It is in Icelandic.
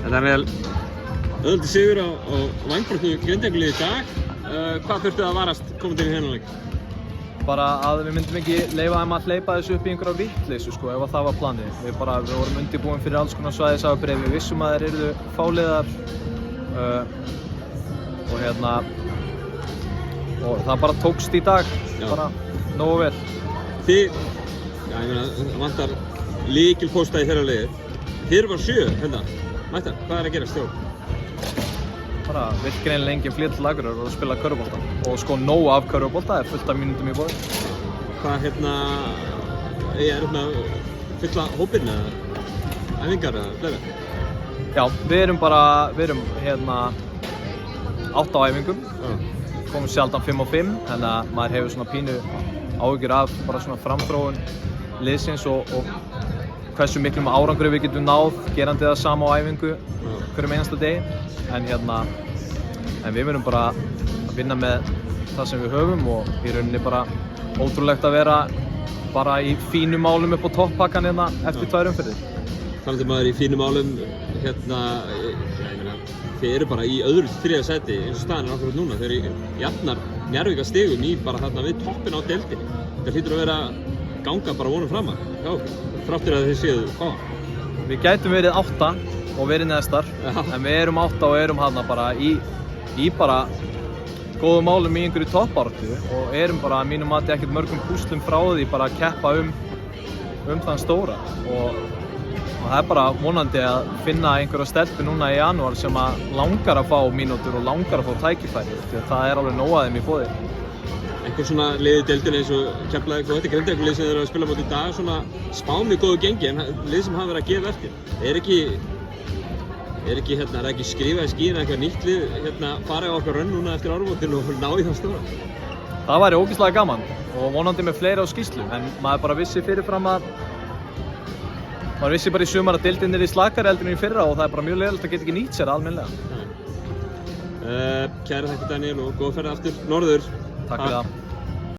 Þetta vel auðvitað sigur á vængbrotnu Grindavíkurliði í dag. Hvað þurftu að varast komandi inn í þennan leik? Bara að við myndum ekki leyfa þeim að hleypa þessu upp í einhverja vitleysu sko, ef það var planið. Við vorum undirbúin fyrir alls konar svæðisafbrigði, við vissum að þeir yrðu fáliðar og það bara tókst í dag, bara nógu vel. Þið, ég meina, það vantar lykilpósta í þeirra liði. Þið eru bara 7 hérna, mættar, hvað að gerast þjó? Bara vill greinilega enginn flytja til Akureyrar og spila körfubolta og sko nóg af körfubolta, fullt af mínútum í boði. Hvað er fulla hópinn eða æfingar eða fleira? Já, við erum 8 á æfingum, komum sjaldan 5 á 5, þannig að maður hefur svona pínu áhyggjur af bara svona framþróun liðsins og hversu miklum árangri við getum náð gerandi það sama á æfingu hverjum einasta degi. En við verðum bara að vinna með það sem við höfum og í rauninni bara ótrúlegt að vera bara í fínum málum upp á topppakkan hérna eftir 2 umferðir. Talandi maður í fínum málum, þið eru bara í öðru til 3. sæti eins og staðan er akkurat núna. Þeir eru jafnar Njarðvík að stigum í bara þarna við toppinn á deildinni. Þetta hlýtur að vera ganga bara vonum framar hjá okkur, þráttur að þið séu hvað? Við gætum verið 8 og verið neðstar, en við erum 8 og erum hérna bara í bara góðum málum í einhverju toppbaráttu og erum bara að mínum mati ekkert mörgum púslum frá því bara að keppa þann stóra og það er bara vonandi að finna einhverja stelpu núna í janúar sem að langar að fá mínútur og langar að fá tækifæri því að það er alveg nóg að þeim í boði. Einhver svona lið í deildinni eins og Keflavík og þetta Grindavíkurlið sem þeir eru að spila mót í dag svona spá mjög góðu gengi en lið sem hafa verið að gefa eftir. Er ekki skrifað í skína eitthvað nýtt lið fara á okkar rönn núna eftir áramótin og ná í það stóra? Það væri ógeðslega gaman og vonandi með fleiri á skýrslu en maður bara vissi fyrirfram að maður vissi bara í sumar að deildin er í slakari heldur en í fyrra og það er bara mjög leiðilegt að geta ekki nýtt sér almennilega. Kæra þakka Daniel og góða ferð aftur norður. Takk fyrir það.